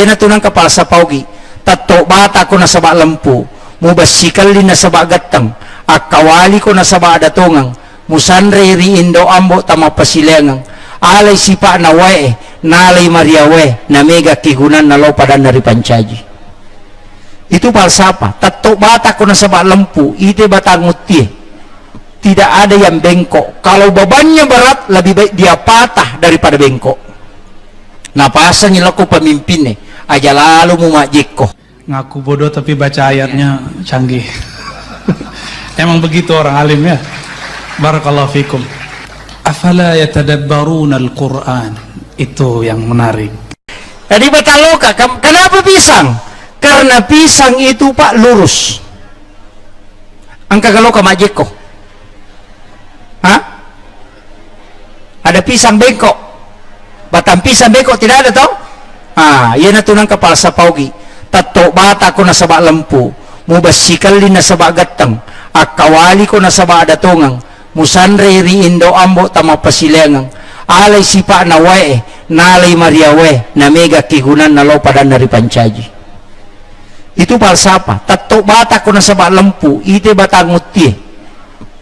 Yana tunang kapal sa paugi. Tato bata ko na sabak lampu. Mubasikal din na sabak gatang. Akawali ko na sabak datungang. Musanre riindo ambo tama pasilengang. Alay sipa na wae. Nalay mariawe. Na mega kigunan na lopadan dari pancaji. Itu falsafah. Tato bata ko na sabak lampu. Ite batang muti. Tidak ada yang bengkok. Kalau bebannya berat, lebih baik dia patah daripada bengkok. Napasan nilaku pemimpinnya. Aja lalu mumajiko. Ngaku bodoh tapi baca ayatnya canggih. Emang begitu orang alim ya. Barakallahu fikum. Afala yatadabbaruna al-Quran. Itu yang menarik. Tadi bataloka, kenapa pisang? Karena pisang itu Pak lurus. Angka galoka majiko. Hah? Ada pisang bengkok. Batang pisang bengkok tidak ada toh? Yana tunang kapal sa paugi. Tato bata ko na sabak lampu. Mubasikal din na sabak gatang. Akawali ko na sabak datungang. Musanre riindo ambo tama pasilengang. Alay sipa na wae. Nalay mariawe. Na mega kigunan na lopadan dari pancaji. Itu falsafah. Tato bata ko na sabak lampu. Ite batang muti.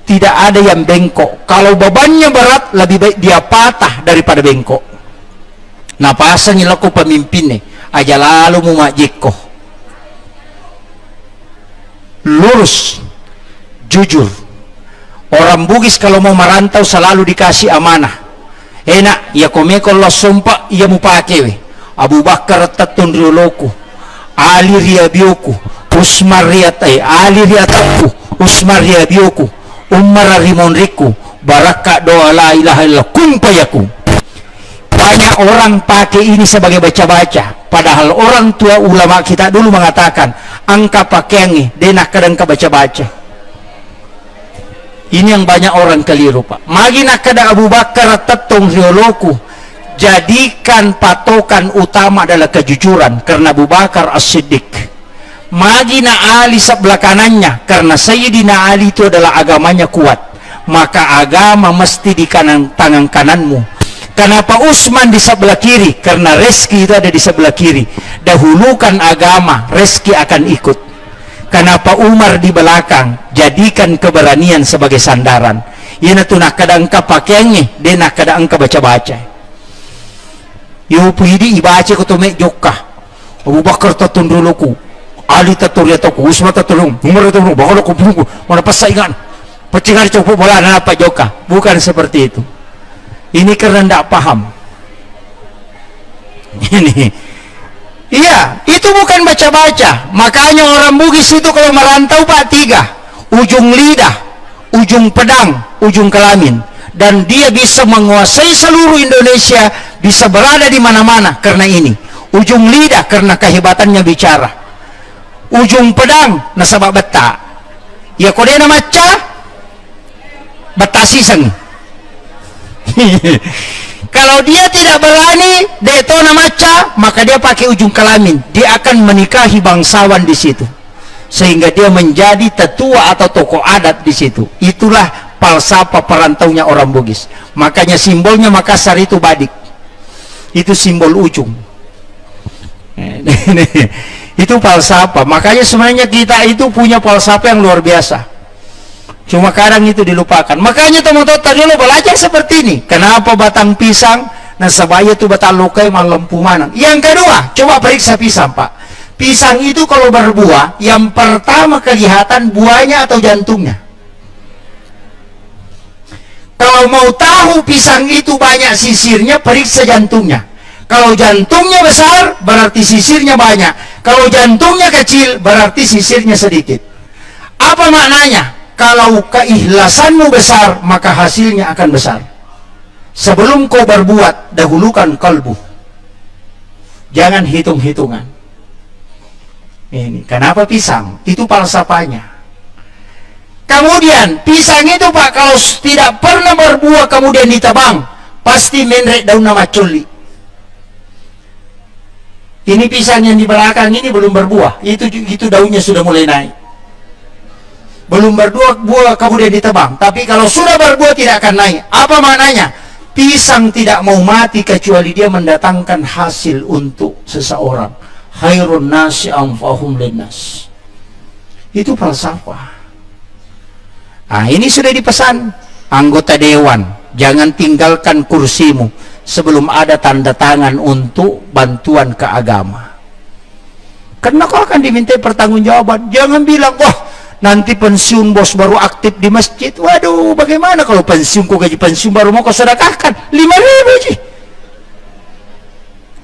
Tidak ada yang bengkok. Kalau bebannya berat, lebih baik dia patah daripada bengkok. Napasan nilaku pemimpinnya. Aja lalu mumajiko. Lurus. Jujur. Orang Bugis kalau mau merantau selalu dikasih amanah. Enak, ya komeko Allah sumpah, ia mupakewe. Abu Bakar tatun rioloku. Ali riabioku. Usmar riatai. Ali riataku. Usmar riabioku. Umar rimon riku baraka doa la ilaha illallah kun payaku. Banyak orang pakai ini sebagai baca-baca, padahal orang tua ulama kita dulu mengatakan angka pakaiannya denak kadang ka baca-baca. Ini yang banyak orang keliru Pak. Magi nak kada Abu Bakar tetong rioloku, jadikan patokan utama adalah kejujuran karena Abu Bakar As-Siddiq. Magina Ali sebelah kanannya karena Sayyidina Ali itu adalah agamanya kuat, maka agama mesti di tangan kananmu. Kenapa Utsman di sebelah kiri? Karena rezeki itu ada di sebelah kiri. Dahulukan agama, rezeki akan ikut. Kenapa Umar di belakang? Jadikan keberanian sebagai sandaran. Yana tu nak kadang ka pakaiannya, dia nak kadang ka baca-baca. Yo puhidi ibaca ko tumek jokka. Abu Bakar tatun duluku. Ali taturya toku, Usman tatulung, Umar tatulung, bakal aku bungu, mana pasaingan, pecingan cukup bola dan apa joka, bukan seperti itu. Ini karena tidak paham. Ini, iya, itu bukan baca-baca. Makanya orang Bugis itu kalau merantau Pak tiga, ujung lidah, ujung pedang, ujung kelamin, dan dia bisa menguasai seluruh Indonesia, bisa berada di mana-mana karena ini. Ujung lidah karena kehebatannya bicara. Ujung pedang nasabak beta. Ya kode na maca beta sisang. Kalau dia tidak berani deto na maca, maka dia pakai ujung kelamin. Dia akan menikahi bangsawan di situ. Sehingga dia menjadi tetua atau tokoh adat di situ. Itulah falsafah perantaunya orang Bugis. Makanya simbolnya Makassar itu badik. Itu simbol ujung. Itu falsafah. Makanya sebenarnya kita itu punya falsafah yang luar biasa, cuma kadang itu dilupakan. Makanya teman-teman tadi lo belajar seperti ini. Kenapa batang pisang nasabaya itu batang lokai malampu manang. Yang kedua, coba periksa pisang Pak. Pisang itu kalau berbuah, yang pertama kelihatan buahnya atau jantungnya. Kalau mau tahu pisang itu banyak sisirnya, periksa jantungnya. Kalau jantungnya besar, berarti sisirnya banyak. Kalau jantungnya kecil, berarti sisirnya sedikit. Apa maknanya? Kalau keikhlasanmu besar, maka hasilnya akan besar. Sebelum kau berbuat, dahulukan kalbu. Jangan hitung-hitungan. Ini kenapa pisang? Itu falsafahnya. Kemudian, pisang itu Pak, kalau tidak pernah berbuah kemudian ditebang, pasti menrek daun nama culi. Ini pisang yang di belakang ini belum berbuah, itu daunnya sudah mulai naik. Belum berbuah kemudian ditebang, tapi kalau sudah berbuah tidak akan naik. Apa maknanya? Pisang tidak mau mati kecuali dia mendatangkan hasil untuk seseorang. Khairun nasi anfa'uhum linnas. Itu falsafah. Nah, ini sudah dipesan anggota dewan, jangan tinggalkan kursimu sebelum ada tanda tangan untuk bantuan ke agama. Karena kau akan dimintai pertanggungjawaban. Jangan bilang, wah nanti pensiun bos baru aktif di masjid. Waduh, bagaimana kalau pensiun, kau gaji pensiun baru mau kau sedekahkan 5.000 sih.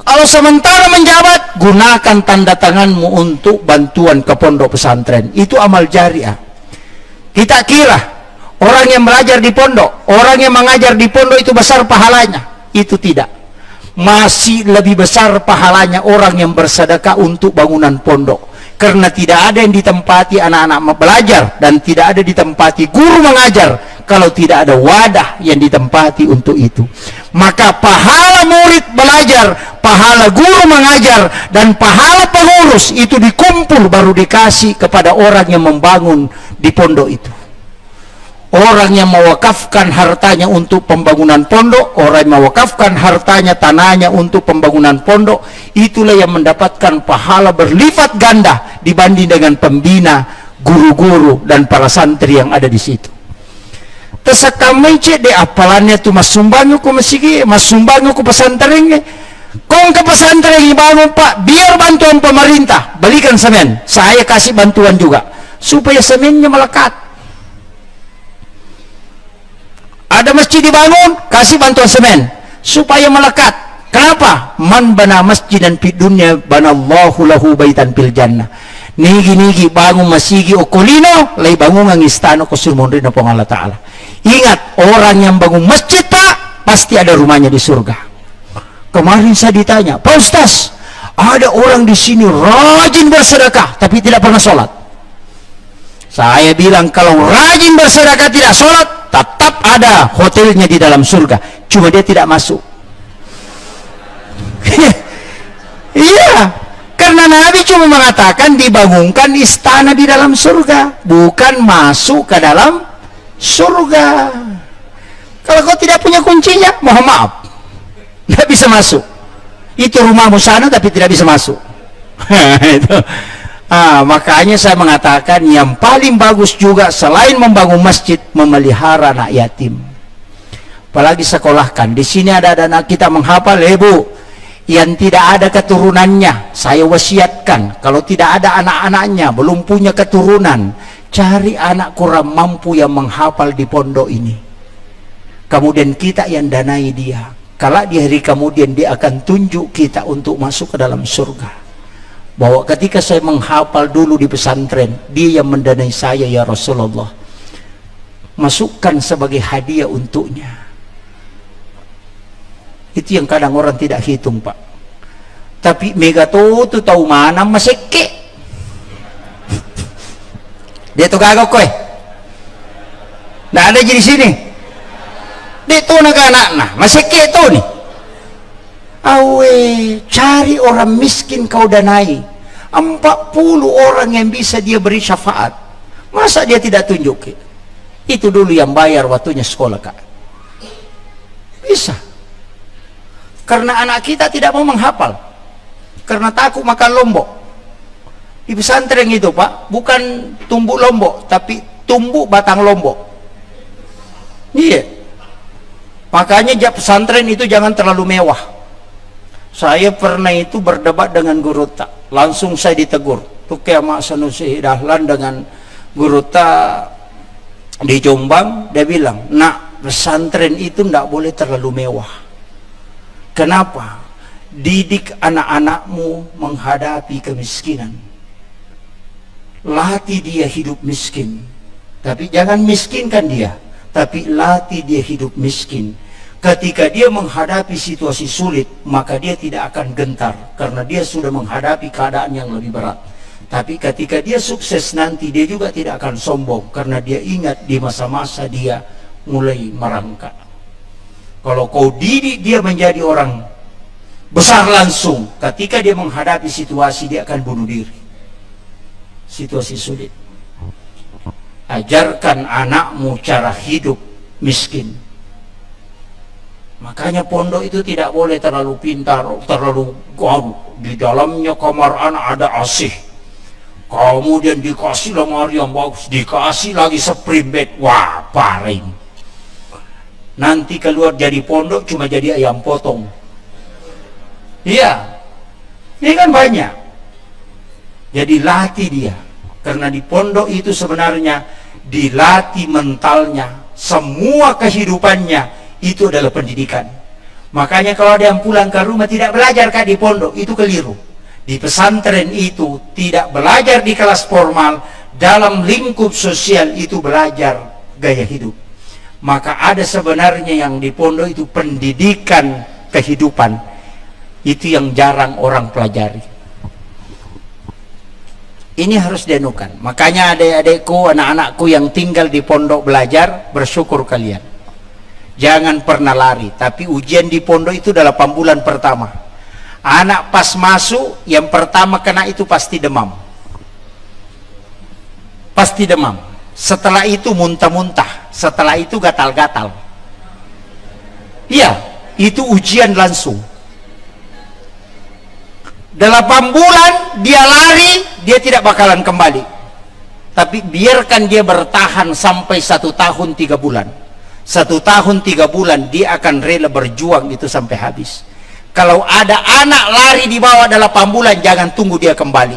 Kalau sementara menjabat, gunakan tanda tanganmu untuk bantuan ke pondok pesantren. Itu amal jariah. Kita kira orang yang belajar di pondok, orang yang mengajar di pondok itu besar pahalanya. Itu tidak. Masih lebih besar pahalanya orang yang bersedekah untuk bangunan pondok. Karena tidak ada yang ditempati anak-anak belajar dan tidak ada ditempati guru mengajar kalau tidak ada wadah yang ditempati untuk itu. Maka pahala murid belajar, pahala guru mengajar, dan pahala pengurus itu dikumpul baru dikasih kepada orang yang membangun di pondok itu. Orang yang mewakafkan hartanya untuk pembangunan pondok, orang yang mewakafkan hartanya, tanahnya untuk pembangunan pondok, itulah yang mendapatkan pahala berlipat ganda dibanding dengan pembina, guru-guru dan para santri yang ada di situ. Tesakamai cek de apalannya tu mas sumbangnya ku masigi, mas sumbangnya ku pesantrennya. Kong ke pesantren bangun pak, biar bantuan pemerintah, belikan semen, saya kasih bantuan juga supaya semennya melekat. Ada masjid dibangun, kasih bantuan semen supaya melekat. Kenapa? Man bana masjidan fid dunya banallahu lahu baitan fil jannah. Nigi bangun masjid okolino, lay bangun istana ko sulmonri na pong Allah Ta'ala. Ingat, orang yang bangun masjid pak, pasti ada rumahnya di surga. Kemarin saya ditanya, Pak Ustaz, ada orang di sini rajin bersedekah tapi tidak pernah sholat. Saya bilang, kalau rajin bersedekah tidak sholat, tetap ada hotelnya di dalam surga, cuma dia tidak masuk. Iya, karena Nabi cuma mengatakan dibangunkan istana di dalam surga, bukan masuk ke dalam surga. Kalau kau tidak punya kuncinya, mohon maaf, tidak bisa masuk. Itu rumahmu sana tapi tidak bisa masuk. Itu. Makanya saya mengatakan yang paling bagus juga selain membangun masjid, memelihara anak yatim. Apalagi sekolahkan. Di sini ada anak kita menghafal, Bu, yang tidak ada keturunannya, saya wasiatkan kalau tidak ada anak-anaknya, belum punya keturunan, cari anak kurang mampu yang menghafal di pondok ini. Kemudian kita yang danai dia. Kalau di hari kemudian dia akan tunjuk kita untuk masuk ke dalam surga. Bahwa ketika saya menghafal dulu di pesantren, dia yang mendanai saya ya Rasulullah. Masukkan sebagai hadiah untuknya. Itu yang kadang orang tidak hitung pak. Tapi mega tuh tahu mana maseke. Dia tuh gagok koy. Nggak ada jadi sini. Dia tuh anak-anak nah maseke tuh nih. Awe, cari orang miskin kau danai. 40 orang yang bisa dia beri syafaat. Masa dia tidak tunjuk? Itu dulu yang bayar waktunya sekolah kak. Bisa. Karena anak kita tidak mau menghafal. Karena takut makan lombok. Di pesantren itu pak, bukan tumbuk lombok, tapi tumbuk batang lombok. Iya. Makanya pesantren itu jangan terlalu mewah. Saya pernah itu berdebat dengan guru tak, langsung saya ditegur. Tuh kayak Mak Sanusi Dahlan dengan guru tak di Jombang, dia bilang, nak, pesantren itu tidak boleh terlalu mewah. Kenapa? Didik anak-anakmu menghadapi kemiskinan. Latih dia hidup miskin, tapi jangan miskinkan dia, tapi latih dia hidup miskin. Ketika dia menghadapi situasi sulit, maka dia tidak akan gentar karena dia sudah menghadapi keadaan yang lebih berat. Tapi ketika dia sukses nanti, dia juga tidak akan sombong karena dia ingat di masa-masa dia mulai merangkak. Kalau kau didik dia menjadi orang besar langsung, ketika dia menghadapi situasi, dia akan bunuh diri. Situasi sulit. Ajarkan anakmu cara hidup miskin. Makanya pondok itu tidak boleh terlalu pintar, terlalu di dalamnya kamar anak ada AC, kemudian dikasih lemari yang bagus, dikasih lagi spring bed, wah paling. Nanti keluar jadi pondok cuma jadi ayam potong. Iya, ini kan banyak. Jadi latih dia, karena di pondok itu sebenarnya dilatih mentalnya, semua kehidupannya itu adalah pendidikan. Makanya kalau ada yang pulang ke rumah tidak belajar di pondok, itu keliru. Di pesantren itu tidak belajar di kelas formal, dalam lingkup sosial itu belajar gaya hidup. Maka ada sebenarnya yang di pondok itu pendidikan kehidupan, itu yang jarang orang pelajari. Ini harus dianukan. Makanya adik-adikku, anak-anakku yang tinggal di pondok belajar, bersyukur kalian. Jangan pernah lari, tapi ujian di pondok itu 8 bulan pertama. Anak pas masuk, yang pertama kena itu pasti demam. Pasti demam. Setelah itu muntah-muntah, setelah itu gatal-gatal. Iya, itu ujian langsung. 8 bulan dia lari, dia tidak bakalan kembali. Tapi biarkan dia bertahan sampai 1 tahun 3 bulan. 1 tahun 3 bulan dia akan rela berjuang itu sampai habis. Kalau ada anak lari di bawah 8 bulan, jangan tunggu dia kembali.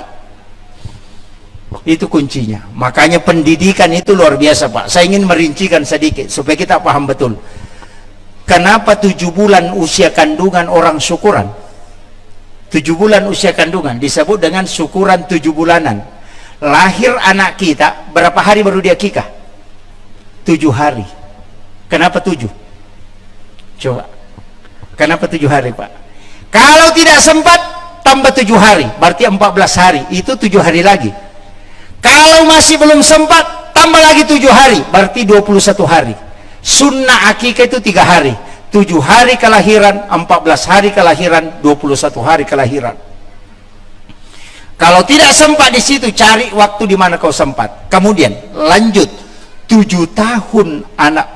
Itu kuncinya. Makanya pendidikan itu luar biasa, Pak. Saya ingin merincikan sedikit supaya kita paham betul. Kenapa 7 bulan usia kandungan orang syukuran? 7 bulan usia kandungan disebut dengan syukuran 7 bulanan. Lahir anak kita, berapa hari baru dia kikah? 7 hari. Kenapa 7? Coba. Kenapa 7 hari, Pak? Kalau tidak sempat, tambah 7 hari. Berarti 14 hari. Itu 7 hari lagi. Kalau masih belum sempat, tambah lagi 7 hari. Berarti 21 hari. Sunnah akikah itu 3 hari. 7 hari kelahiran, 14 hari kelahiran, 21 hari kelahiran. Kalau tidak sempat di situ, cari waktu di mana kau sempat. Kemudian, lanjut. 7 tahun anak,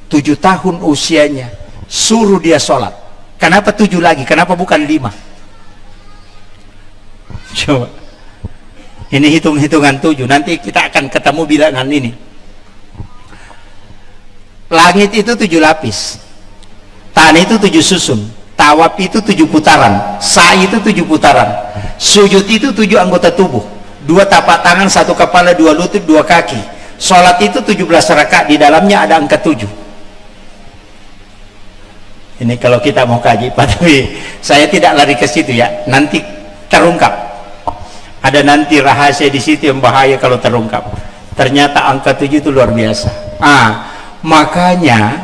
7 tahun usianya, suruh dia sholat. Kenapa 7 lagi? Kenapa bukan 5? Coba. Ini hitung-hitungan 7. Nanti kita akan ketemu bilangan ini. Langit itu 7 lapis. Tanah itu 7 susun. Tawaf itu 7 putaran. Sa'i itu 7 putaran. Sujud itu 7 anggota tubuh. 2 tapak tangan, 1 kepala, 2 lutut, 2 kaki. Sholat itu 17 rakaat. Di dalamnya ada angka 7. Ini kalau kita mau kaji, tapi saya tidak lari ke situ ya. Nanti terungkap. Ada nanti rahasia di situ yang bahaya kalau terungkap. Ternyata angka 7 itu luar biasa. Makanya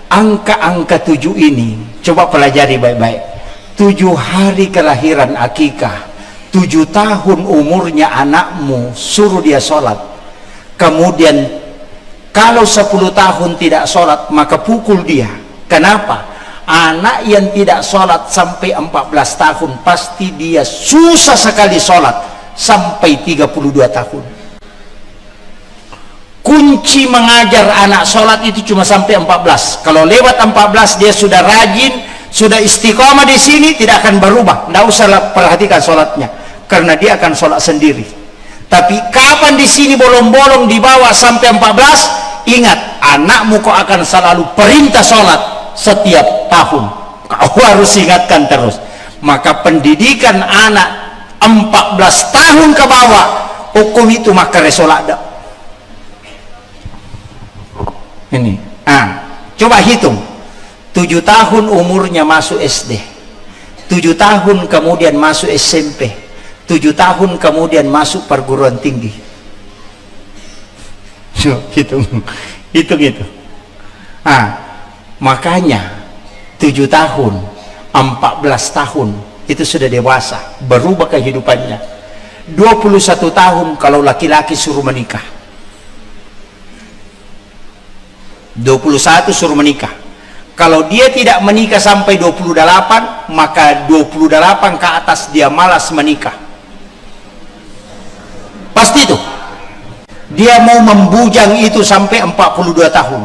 angka-angka 7 ini coba pelajari baik-baik. 7 hari kelahiran akikah, 7 tahun umurnya anakmu, suruh dia sholat. Kemudian kalau 10 tahun tidak sholat, maka pukul dia. Kenapa? Anak yang tidak sholat sampai 14 tahun pasti dia susah sekali sholat sampai 32 tahun. Kunci mengajar anak sholat itu cuma sampai 14. Kalau lewat 14 dia sudah rajin, sudah istiqomah di sini, tidak akan berubah. Tidak usah perhatikan sholatnya, karena dia akan sholat sendiri. Tapi kapan di sini bolong-bolong di bawah sampai 14, ingat, anakmu kau akan selalu perintah sholat setiap tahun. Kau harus ingatkan terus. Maka pendidikan anak 14 tahun ke bawah, hukum itu maka sholat. Ini coba hitung. 7 tahun umurnya masuk SD, 7 tahun kemudian masuk SMP, 7 tahun kemudian masuk perguruan tinggi. Hitung itu. Makanya 7 tahun, 14 tahun itu sudah dewasa, berubah kehidupannya. 21 tahun kalau laki-laki suruh menikah, 21 suruh menikah. Kalau dia tidak menikah sampai 28, maka 28 ke atas dia malas menikah. Pasti itu. Dia mau membujang itu sampai 42 tahun.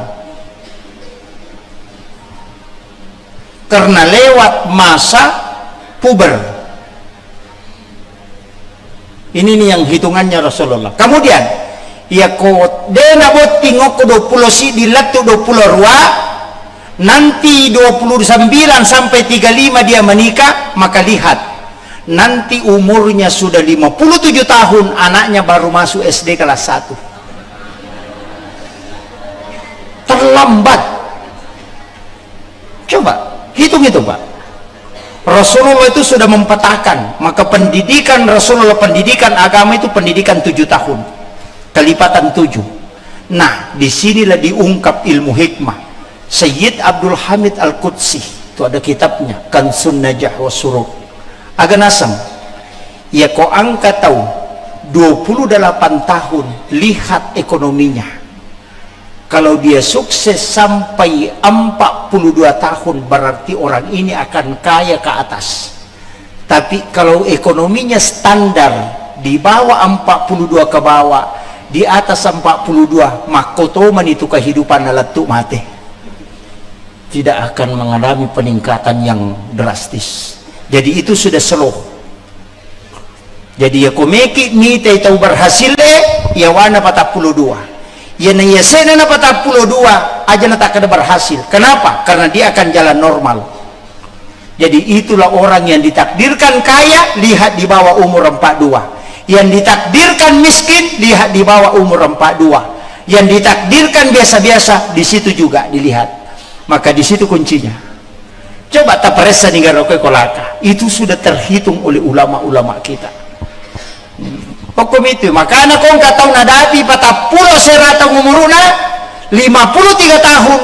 karena lewat masa puber. Ini nih yang hitungannya Rasulullah. Kemudian ya ko dena bot tingok 20 si dilatu 22, nanti 29 sampai 35 dia menikah, maka lihat nanti umurnya sudah 57 tahun, anaknya baru masuk SD kelas 1. Terlambat. Coba hitung itu Pak. Rasulullah itu sudah mempetakan, maka pendidikan Rasulullah, pendidikan agama itu pendidikan 7 tahun, kelipatan 7. Nah, disinilah diungkap ilmu hikmah. Sayyid Abdul Hamid Al-Qudsi itu ada kitabnya Kansun Najah wa Suruk. Aganasam ya kau angka tahu 28 tahun, lihat ekonominya. Kalau dia sukses sampai 42 tahun, berarti orang ini akan kaya ke atas. Tapi kalau ekonominya standar, di bawah 42 ke bawah, di atas 42, makotoman itu kehidupan letuk mati. Tidak akan mengalami peningkatan yang drastis. Jadi itu sudah slow. Jadi ya komeki mite itu berhasil ya wana 42. Ya nayasena na 42 aja na tak ada berhasil. Kenapa? Karena dia akan jalan normal. Jadi itulah orang yang ditakdirkan kaya, lihat di bawah umur 42. Yang ditakdirkan miskin, lihat di bawah umur 42. Yang ditakdirkan biasa-biasa, di situ juga dilihat. Maka di situ kuncinya. Coba taparesa negara kolaka. Itu sudah terhitung oleh ulama-ulama kita. Hukum itu, makanya kau nggak tahu nadapi patah pulau serata umuruna 53 tahun,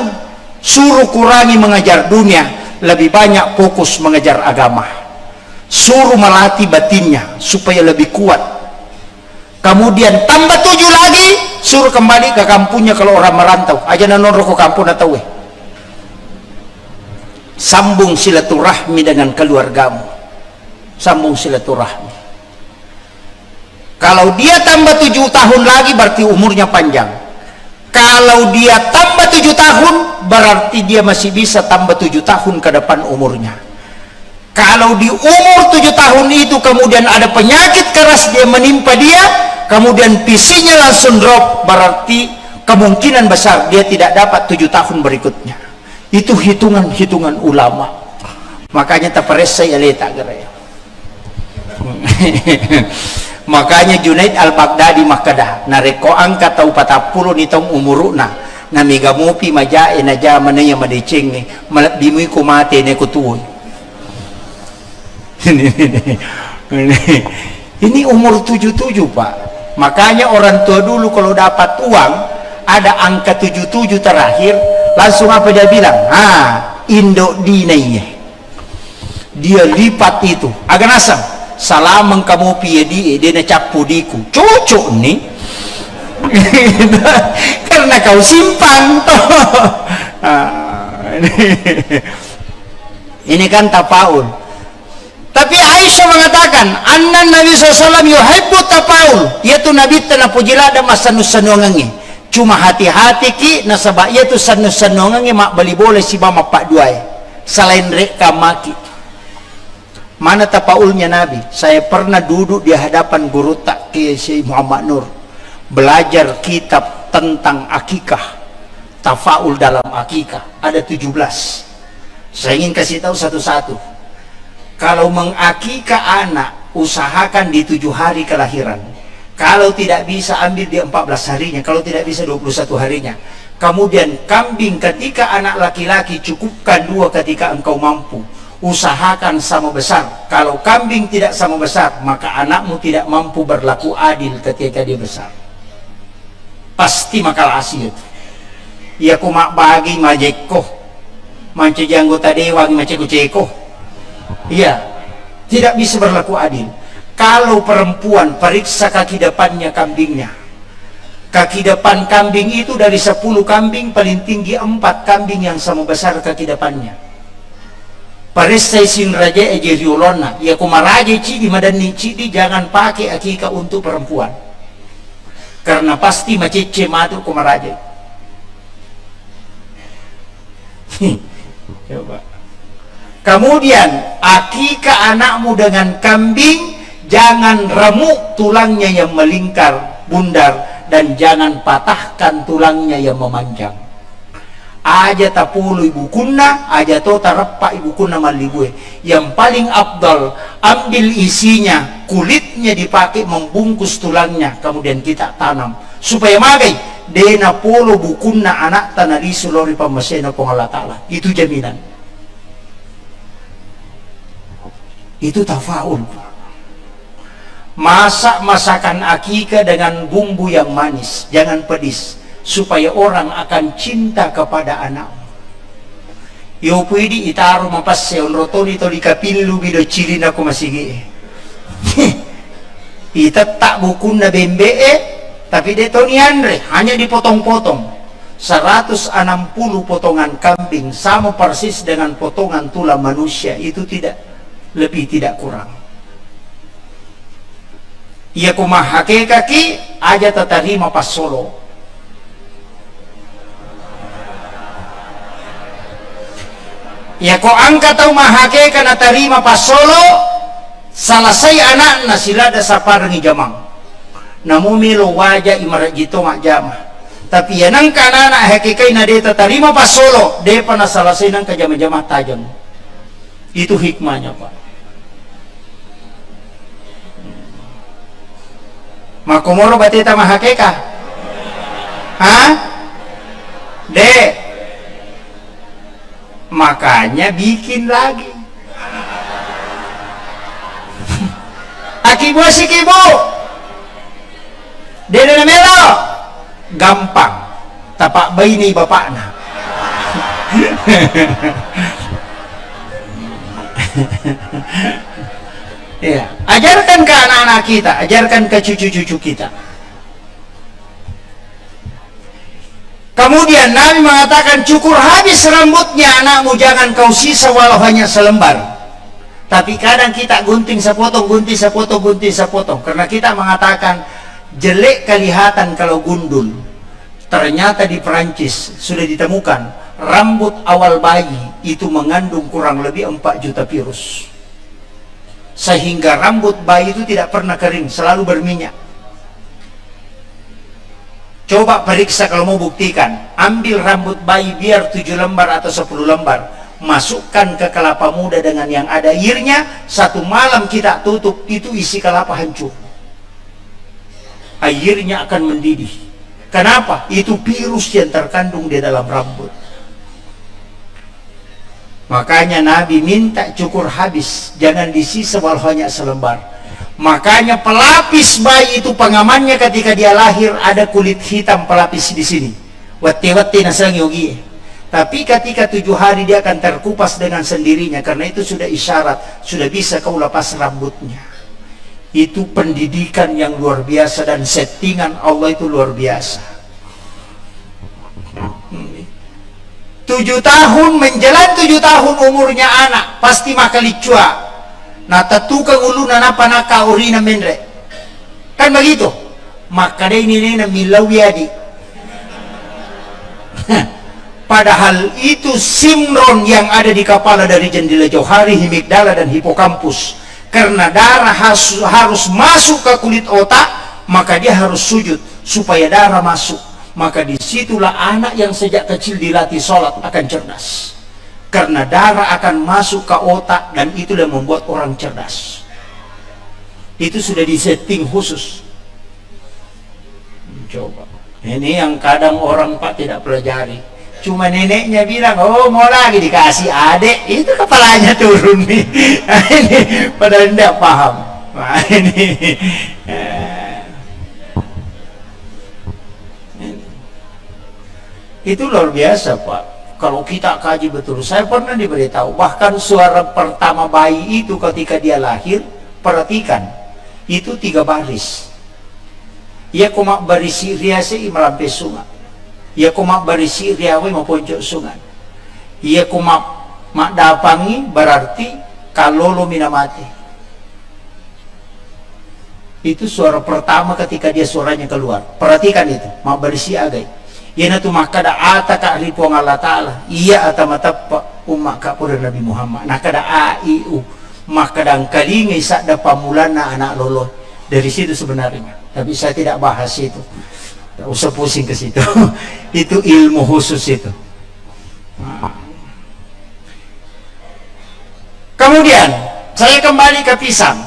suruh kurangi mengajar dunia, lebih banyak fokus mengajar agama, suruh melatih batinnya supaya lebih kuat. Kemudian tambah 7 lagi, suruh kembali ke kampungnya kalau orang merantau aja nanonro ke kampung atau sambung silaturahmi dengan keluargamu, sambung silaturahmi. Kalau dia tambah 7 tahun lagi berarti umurnya panjang. Kalau dia tambah 7 tahun berarti dia masih bisa tambah 7 tahun ke depan umurnya. Kalau di umur 7 tahun itu kemudian ada penyakit keras dia menimpa dia, kemudian visinya langsung drop, berarti kemungkinan besar dia tidak dapat 7 tahun berikutnya. Itu hitungan-hitungan ulama. Makanya taparesa ya letak geraya. Makanya Junaid Al-Baghdadi makadah nareko angka tau 40 ni tong umuruna na migamupi majae na jaman na yang madicing ni malabdimi ko mate ne kutuoy. Ini umur 77 Pak. Makanya orang tua dulu kalau dapat uang ada angka 77 terakhir, langsung apa dia bilang? Indo dinainya. Dia lipat itu. Agak nasam. Salamang kamu piye dia na capu diku cocok nih karena kau simpan ini kan tapaul. Tapi Aisyah mengatakan anna Nabi SAW yuhibbu tapaul, yaitu Nabi tanah pujilada masanusanongangi, cuma hati-hati ki nasabah yaitu sanusanongangi mak bali boleh si mama pak duai selain reka maki. Mana tapaulnya Nabi? Saya pernah duduk di hadapan guru tak Syekh Muhammad Nur, belajar kitab tentang akikah, tafaul dalam akikah, ada 17. Saya ingin kasih tahu satu-satu. Kalau mengakikah anak, usahakan di 7 hari kelahiran. Kalau tidak bisa, ambil di 14 harinya. Kalau tidak bisa, 21 harinya. Kemudian kambing ketika anak laki-laki, cukupkan 2 ketika engkau mampu. Usahakan sama besar. Kalau kambing tidak sama besar, maka anakmu tidak mampu berlaku adil ketika dia besar. Pasti makal asyid. Ya kumak bagi majeko, manca anggota dewan macam ceko. Iya, tidak bisa berlaku adil. Kalau perempuan, periksa kaki depannya kambingnya. Kaki depan kambing itu dari 10 kambing paling tinggi 4 kambing yang sama besar kaki depannya. Paresai sin raja ejeriolona, ya kumaraja cidi madani cidi, jangan pakai akikah untuk perempuan, karena pasti macece matu kumaraja. Coba Kemudian akikah anakmu dengan kambing, jangan remuk tulangnya yang melingkar bundar, dan jangan patahkan tulangnya yang memanjang. Aja tapulu ibu kunna, aja to tarappa ibu kunna malibue. Yang paling abdal, ambil isinya, kulitnya dipakai membungkus tulangnya, kemudian kita tanam supaya magai dena polo bukunna anak tanali sulori pamasena pong Allah Ta'ala. Itu jaminan, itu tafaul. Masak masakan akikah dengan bumbu yang manis, jangan pedis, supaya orang akan cinta kepada anakmu. Yo pwede itaro mapasse on rotoni to di kapillu bido cilin ako masigi. Itatak bukun na bembe tapi deto ni Andre hanya dipotong-potong. 160 potongan kambing sama persis dengan potongan tulang manusia, itu tidak lebih tidak kurang. Ia kumahake kaki aja tatarima pas solo. Ya ko angkat tau mahake kana tarima pas solo, salasay anak na sila da sa parangi jamang. Namumilo wajah imarat jito mak jama. Tapi yanang kanana hakikay na deta tarima pas solo, de pa na salasay nang kajama-jama tajam. Itu hikmahnya, Pak. Makumoro batita mahake ka? Ha? De. Makanya bikin lagi. Akibo si kibo dede na melo gampang tapak bayi ni bapak na. Ya, ajarkan ke anak-anak kita, ajarkan ke cucu-cucu kita. Kemudian Nabi mengatakan, cukur habis rambutnya anakmu, jangan kau sisa walau hanya selembar. Tapi kadang kita gunting sepotong, gunting sepotong, gunting sepotong, karena kita mengatakan jelek kelihatan kalau gundul. Ternyata di Perancis sudah ditemukan rambut awal bayi itu mengandung kurang lebih 4 juta virus, sehingga rambut bayi itu tidak pernah kering, selalu berminyak. Coba periksa kalau mau buktikan. Ambil rambut bayi biar 7 lembar atau 10 lembar, masukkan ke kelapa muda dengan yang ada airnya, 1 malam kita tutup, itu isi kelapa hancur, airnya akan mendidih. Kenapa? Itu virus yang terkandung di dalam rambut. Makanya Nabi minta cukur habis, jangan disisa walau hanya selembar. Makanya pelapis bayi itu pengamannya ketika dia lahir ada kulit hitam pelapis di sini. Wati-wati nasang yogi. Tapi ketika 7 hari dia akan terkupas dengan sendirinya, karena itu sudah isyarat, sudah bisa kau lepas rambutnya. Itu pendidikan yang luar biasa dan settingan Allah itu luar biasa. 7 tahun menjelang 7 tahun umurnya anak pasti makan licua. Nata tukang uluna napa naka urina mendre, kan begitu. Maka dia ini milau yadi. Padahal itu simron yang ada di kepala dari jendela johari, himigdala dan hipokampus. Karena darah harus masuk ke kulit otak, maka dia harus sujud supaya darah masuk. Maka disitulah anak yang sejak kecil dilatih sholat akan cerdas. Karena darah akan masuk ke otak, dan itu yang membuat orang cerdas. Itu sudah disetting khusus. Coba. Ini yang kadang orang Pak tidak pelajari. Cuma neneknya bilang, oh mau lagi dikasih adik, itu kepalanya turun nih. Ini padahal tidak paham. Nah, ini. Itu luar biasa, Pak. Kalau kita kaji betul, saya pernah diberitahu, bahkan suara pertama bayi itu ketika dia lahir, perhatikan, itu 3 baris. Ia komak barisi riase imalampe sungai. Ia komak barisi riawe maponcok sungai. Ia komak mak dapangi berarti kalolo minamati. Itu suara pertama ketika dia suaranya keluar. Perhatikan itu, mak barisi agai. Yana tu makada ata ka ripong Allah Ta'ala iya ata matappa umat kapura Nabi Muhammad nak kada aiu maka dan kalingi sak da pamulana anak lolo dari situ sebenarnya, tapi saya tidak bahas itu, tak usah pusing ke situ. Itu ilmu khusus itu. Kemudian saya kembali ke pisang.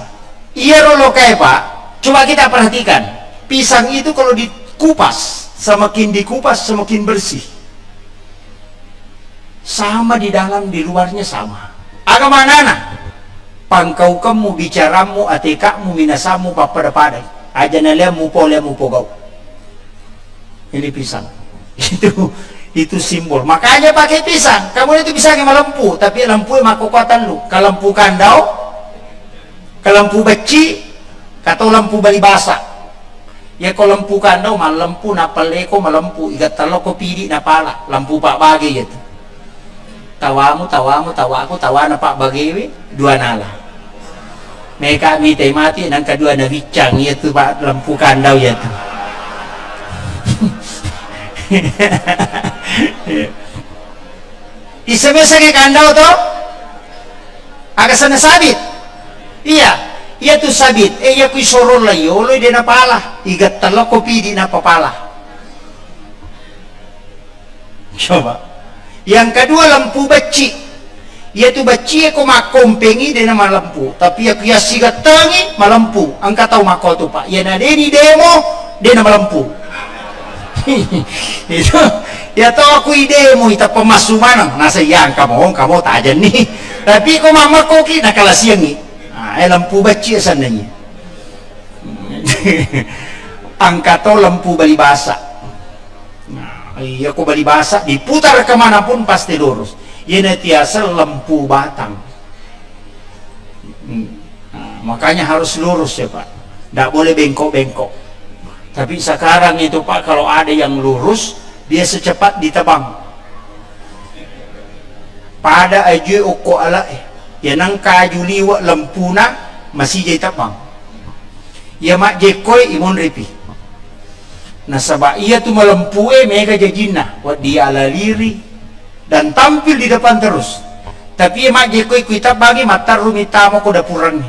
Iya rolo kayak Pak, coba kita perhatikan pisang itu kalau dikupas, semakin dikupas semakin bersih. Sama di dalam, di luarnya sama. Agama nana pangkau kamu bicaramu atikamu minasamu papada-padai aja naliamu pogau. Ini pisang. Itu simbol. Makanya pakai pisang. Kamu itu bisa nggak lampu, tapi lampu emang kekuatan lu. Kalau lampu kandau, kalau lampu beci, atau lampu bali basa. Ya kalau lampu kandau mah lampu napaleko malampu igat taloko pidi napala lampu pak bagi itu. Tawamu, tawaku, tawana pak bagi dua nala. Mereka mite mati nang kedua na bicang itu pak lampu kandau itu. Isa-isa ke kandau toh agak sana sabit. Iya tuh sabit. Iya kui sorol lah yolo dia napala igat taloko pidi napapala. Coba. Yang kedua lampu beci, yaitu beci aku makompengi dia nama lampu, tapi aku ya sigat tangi malampu. Angka tahu mako tu Pak, ya nade di demo dia nama lampu. Itu ya tahu aku idemo ita pemasuman, nasa yang kamu tak aja nih, tapi aku mama koki nak kalah siang ni, lampu beci sananya. Angka tahu lampu bali basa. Iya aku bali basa diputar kemanapun pasti lurus. Ini tiasa lampu batang. Makanya harus lurus ya Pak. Tidak boleh bengkok-bengkok. Tapi sekarang itu Pak, kalau ada yang lurus dia secepat ditebang. Pada aja uko ala ya nang kaju liwa lampuna masih jadi tebang. Ya mak jekoi imun ripi. Nasabah ia tu melampui mereka jajina buat dia ala liri dan tampil di depan terus. Tapi emak jekoi kita bagi mata rumita mau ke dapuran.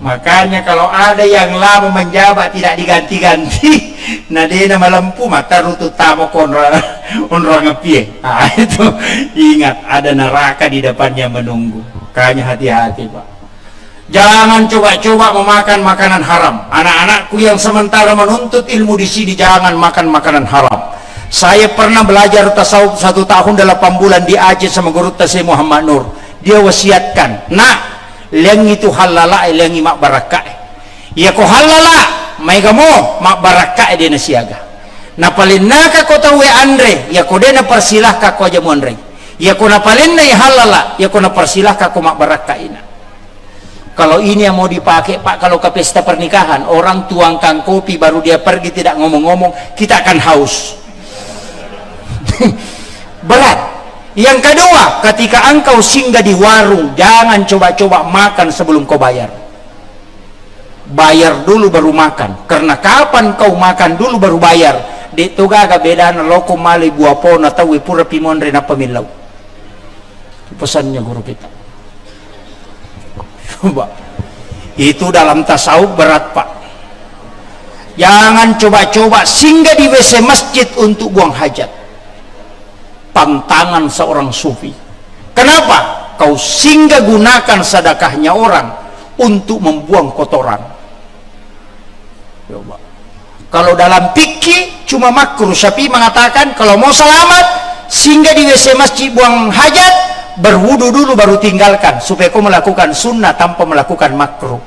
Makanya kalau ada yang lama menjabat tidak diganti-ganti, nah dia nama lampu mata rutu tamu onra ngepie. Itu ingat ada neraka di depannya menunggu. Makanya hati-hati Pak. Jangan coba-coba memakan makanan haram. Anak-anakku yang sementara menuntut ilmu di sini, jangan makan makanan haram. Saya pernah belajar tasawuf 1 tahun 8 bulan di Aceh sama guru tasawuf Muhammad Nur. Dia wasiatkan, nak, leng itu halala, leng mak barakah. Ya ko halala, may gamo mak barakah dia nasiaga. Napalin na ka ko tawe andre, ya ko dia na persilah ka ko aja mo andre. Ya ko napalin na halala, ya ko na persilah ka ko mak barakah ina. Kalau ini yang mau dipakai Pak, kalau ke pesta pernikahan orang tuangkan kopi baru dia pergi tidak ngomong-ngomong, kita akan haus. Berat. Yang kedua, ketika engkau singgah di warung, jangan coba-coba makan sebelum kau bayar. Bayar dulu baru makan. Karena kapan kau makan dulu baru bayar, di tugaga beda na loko mali buah po na tawi pura pimondre na pamilaw. Pesannya guru kita. Coba. Itu dalam tasawuf berat Pak. Jangan coba-coba singgah di WC masjid untuk buang hajat. Pantangan seorang sufi. Kenapa? Kau singgah gunakan sedekahnya orang untuk membuang kotoran. Coba. Kalau dalam fikih cuma makruh, Syafi'i mengatakan kalau mau selamat singgah di WC masjid buang hajat, berwudu dulu baru tinggalkan supaya kau melakukan sunnah tanpa melakukan makruh.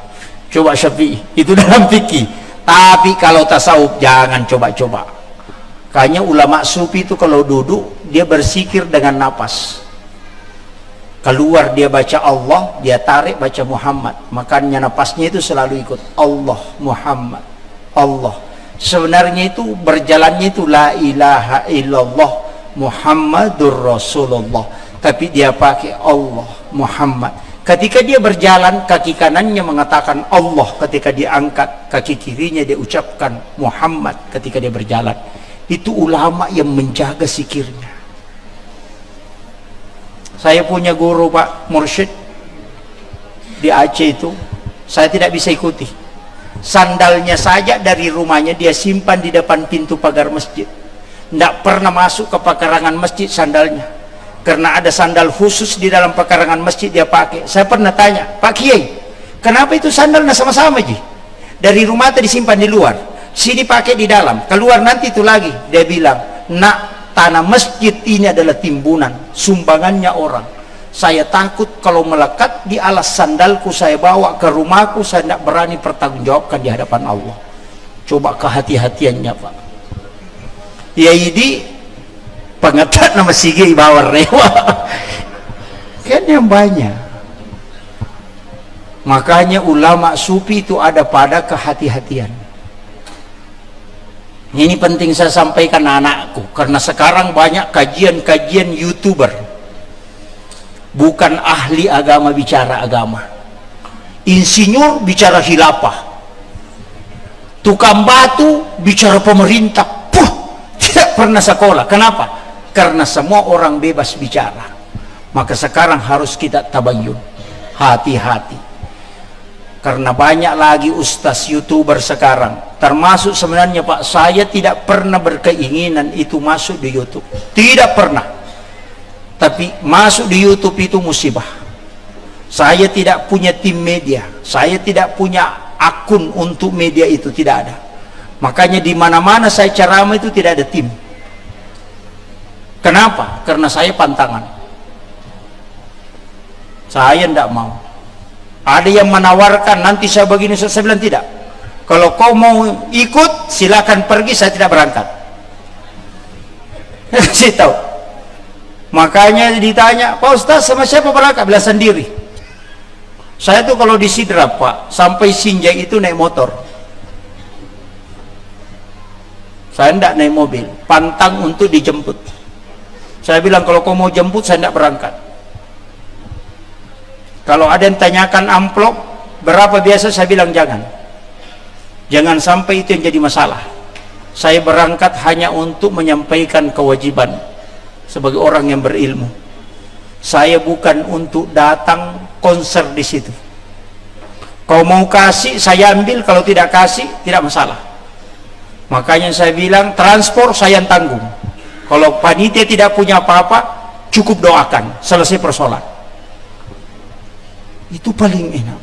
Coba Syafi'i, itu dalam fikih. Tapi kalau tasawuf jangan coba-coba. Kayaknya ulama sufi itu kalau duduk dia bersikir dengan napas. Keluar dia baca Allah, dia tarik baca Muhammad. Makanya napasnya itu selalu ikut Allah, Muhammad, Allah. Sebenarnya itu berjalannya itu la ilaha illallah Muhammadur Rasulullah, tapi dia pakai Allah, Muhammad. Ketika dia berjalan, kaki kanannya mengatakan Allah, ketika dia angkat kaki kirinya dia ucapkan Muhammad ketika dia berjalan. Itu ulama yang menjaga sikirnya. Saya punya guru Pak Mursyid di Aceh itu, saya tidak bisa ikuti. Sandalnya saja dari rumahnya dia simpan di depan pintu pagar masjid. Tidak pernah masuk ke pekarangan masjid sandalnya, karena ada sandal khusus di dalam pekarangan masjid dia pakai. Saya pernah tanya, Pak Kiai, kenapa itu sandalnya sama-sama Ji? Dari rumah tadi disimpan di luar, sini pakai di dalam, keluar nanti itu lagi. Dia bilang, nak, tanah masjid ini adalah timbunan, sumbangannya orang. Saya takut kalau melekat di alas sandalku saya bawa ke rumahku, saya tidak berani pertanggungjawabkan di hadapan Allah. Coba kehati-hatiannya Pak. Ya ini pengetat nama sige bawar rewa. Kan yang banyak. Makanya ulama sufi itu ada pada kehati-hatian. Ini penting saya sampaikan anakku, karena sekarang banyak kajian-kajian YouTuber bukan ahli agama bicara agama, insinyur bicara khilafah, tukang batu bicara pemerintah. Tidak pernah sekolah. Kenapa? Karena semua orang bebas bicara. Maka sekarang harus kita tabayyun, hati-hati. Karena banyak lagi ustaz YouTuber sekarang, termasuk sebenarnya Pak, saya tidak pernah berkeinginan itu masuk di YouTube, tidak pernah. Tapi masuk di YouTube itu musibah. Saya tidak punya tim media, saya tidak punya akun untuk media itu, tidak ada. Makanya di mana-mana saya ceramah itu tidak ada tim. Kenapa? Karena saya pantangan. Saya tidak mau. Ada yang menawarkan nanti saya begini, saya bilang tidak. Kalau kau mau ikut silakan pergi, saya tidak berangkat. Saya tahu. Makanya ditanya, Pak Ustaz sama siapa berangkat? Bilang sendiri. Saya tuh kalau di Sidrap Pak, sampai Sinjai itu naik motor. Saya tidak naik mobil, pantang untuk dijemput. Saya bilang kalau kau mau jemput saya tidak berangkat. Kalau ada yang tanyakan amplop berapa biasa, saya bilang jangan sampai itu yang jadi masalah. Saya berangkat hanya untuk menyampaikan kewajiban sebagai orang yang berilmu. Saya bukan untuk datang konser di situ. Kau mau kasih saya ambil, kalau tidak kasih tidak masalah. Makanya saya bilang transport saya yang tanggung. Kalau panitia tidak punya apa-apa, cukup doakan, selesai persoalan. Itu paling enak.